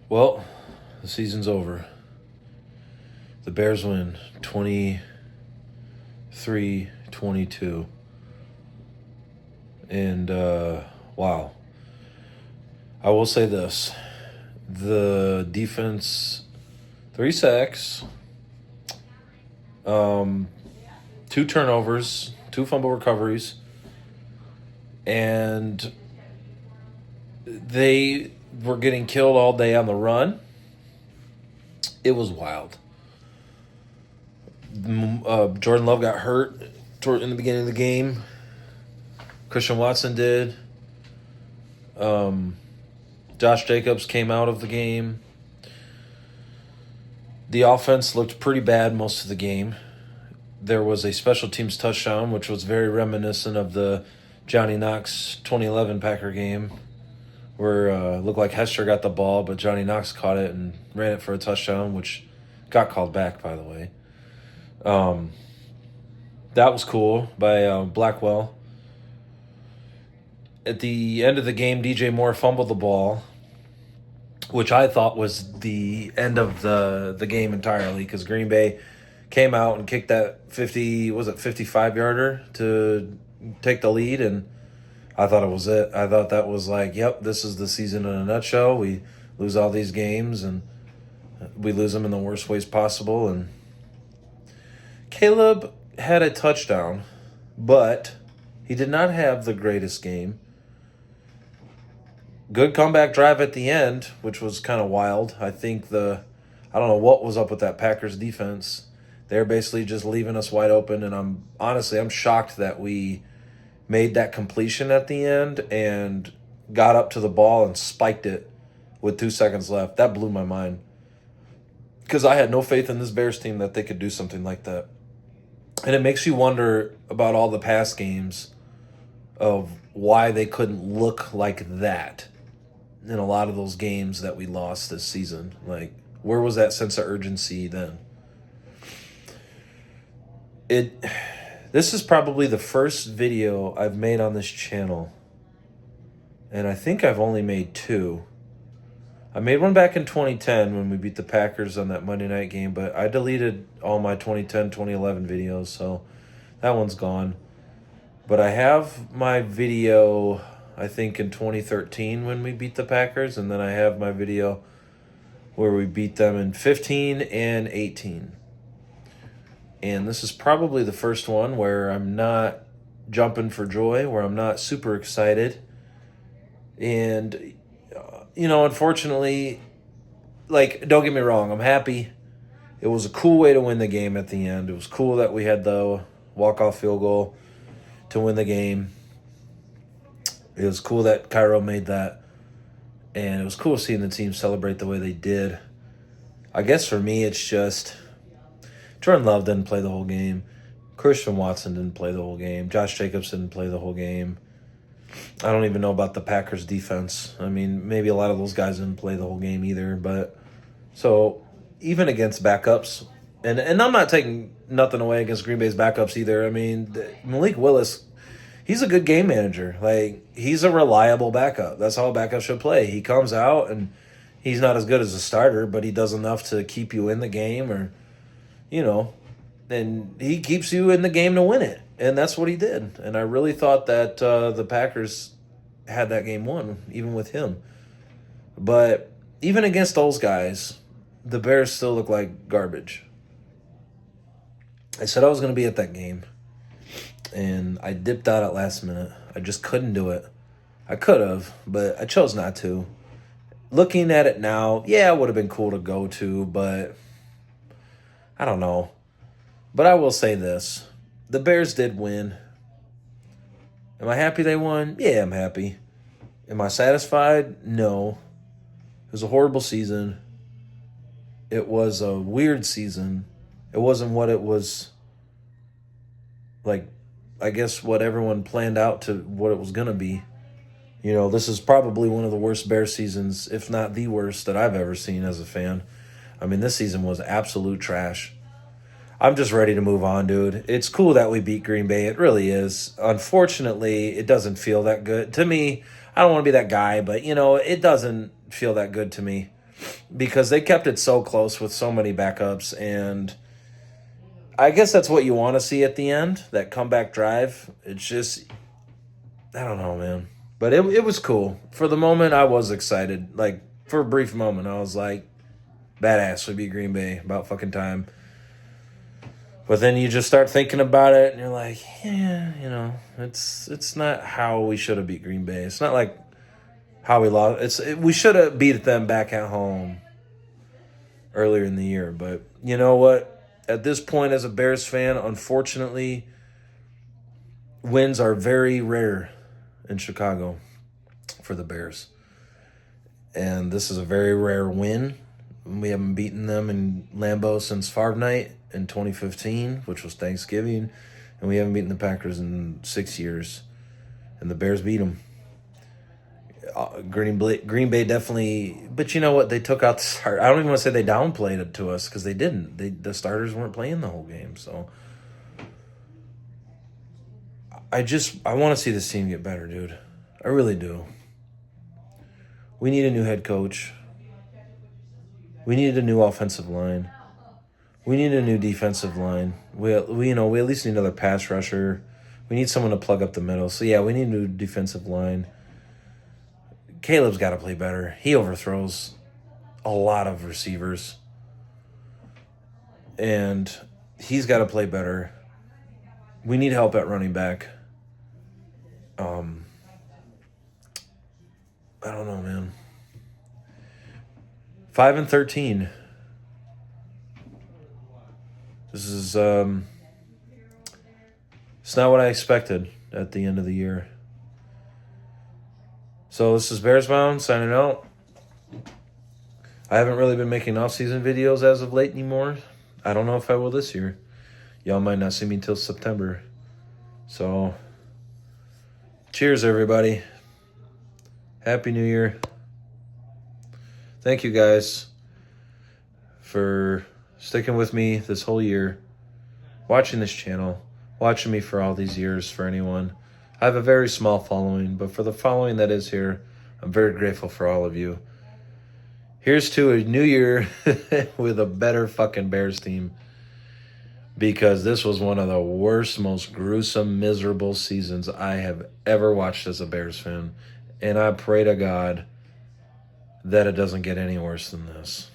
Well, the season's over. The Bears win 23-22. And, wow. I will say this. The defense, 3 sacks, 2 turnovers, 2 fumble recoveries, and they were getting killed all day on the run. It was wild. Jordan Love got hurt in the beginning of the game. Christian Watson did. Josh Jacobs came out of the game. The offense looked pretty bad most of the game. There was a special teams touchdown, which was very reminiscent of the Johnny Knox 2011 Packer game, where it looked like Hester got the ball, but Johnny Knox caught it and ran it for a touchdown, which got called back, by the way. That was cool by Blackwell. At the end of the game, DJ Moore fumbled the ball, which I thought was the end of the game entirely, because Green Bay came out and kicked that 55-yarder to take the lead, and I thought it was it. I thought that was like, yep, this is the season in a nutshell. We lose all these games, and we lose them in the worst ways possible. And Caleb had a touchdown, but he did not have the greatest game. Good comeback drive at the end, which was kind of wild. I think I don't know what was up with that Packers defense. They're basically just leaving us wide open, and I'm shocked that we made that completion at the end and got up to the ball and spiked it with 2 seconds left. That blew my mind, because I had no faith in this Bears team that they could do something like that. And it makes you wonder about all the past games of why they couldn't look like that in a lot of those games that we lost this season. Like, where was that sense of urgency then? This is probably the first video I've made on this channel, and I think I've only made 2. I made one back in 2010 when we beat the Packers on that Monday night game, but I deleted all my 2010, 2011 videos, so that one's gone. But I have my video, I think, in 2013 when we beat the Packers, and then I have my video where we beat them in 15 and 18. And this is probably the first one where I'm not jumping for joy, where I'm not super excited. And, unfortunately, like, don't get me wrong, I'm happy. It was a cool way to win the game at the end. It was cool that we had the walk-off field goal to win the game. It was cool that Cairo made that. And it was cool seeing the team celebrate the way they did. I guess for me, it's just Jordan Love didn't play the whole game. Christian Watson didn't play the whole game. Josh Jacobs didn't play the whole game. I don't even know about the Packers defense. I mean, maybe a lot of those guys didn't play the whole game either. But so even against backups, and I'm not taking nothing away against Green Bay's backups either. I mean, Malik Willis, he's a good game manager. Like, he's a reliable backup. That's how a backup should play. He comes out and he's not as good as a starter, but he does enough to keep you in the game, or, and he keeps you in the game to win it. And that's what he did. And I really thought that the Packers had that game won, even with him. But even against those guys, the Bears still look like garbage. I said I was going to be at that game, and I dipped out at last minute. I just couldn't do it. I could have, but I chose not to. Looking at it now, yeah, it would have been cool to go to, but I don't know. But I will say this. The Bears did win. Am I happy they won? Yeah, I'm happy. Am I satisfied? No. It was a horrible season. It was a weird season. It wasn't what it was, like, I guess what everyone planned out to what it was going to be. This is probably one of the worst Bears seasons, if not the worst, that I've ever seen as a fan. I mean, this season was absolute trash. I'm just ready to move on, dude. It's cool that we beat Green Bay. It really is. Unfortunately, it doesn't feel that good. To me, I don't want to be that guy, but, it doesn't feel that good to me. because they kept it so close with so many backups. And I guess that's what you want to see at the end, that comeback drive. It's just, I don't know, man. But it was cool. For the moment, I was excited. Like, for a brief moment, I was like, badass would be Green Bay. About fucking time. But then you just start thinking about it, and you're like, yeah, it's not how we should have beat Green Bay. It's not like how we lost. We should have beat them back at home earlier in the year. But you know what? At this point, as a Bears fan, unfortunately, wins are very rare in Chicago for the Bears. And this is a very rare win. We haven't beaten them in Lambeau since Favre Night in 2015, which was Thanksgiving. And we haven't beaten the Packers in 6 years. And the Bears beat them. Green Bay definitely, but you know what? They took out the start. I don't even want to say they downplayed it to us because they didn't. The starters weren't playing the whole game. So I want to see this team get better, dude. I really do. We need a new head coach. We need a new offensive line. We need a new defensive line. We at least need another pass rusher. We need someone to plug up the middle. So yeah, we need a new defensive line. Caleb's got to play better. He overthrows a lot of receivers. And he's got to play better. We need help at running back. I don't know, man. 5-13. This is it's not what I expected at the end of the year. So this is Bearsbound signing out. I haven't really been making off-season videos as of late anymore. I don't know if I will this year. Y'all might not see me until September. So, cheers, everybody. Happy New Year. Thank you guys for sticking with me this whole year, watching this channel, watching me for all these years. For anyone, I have a very small following, but for the following that is here, I'm very grateful for all of you. Here's to a new year with a better fucking Bears team, because this was one of the worst, most gruesome, miserable seasons I have ever watched as a Bears fan. And I pray to God that it doesn't get any worse than this.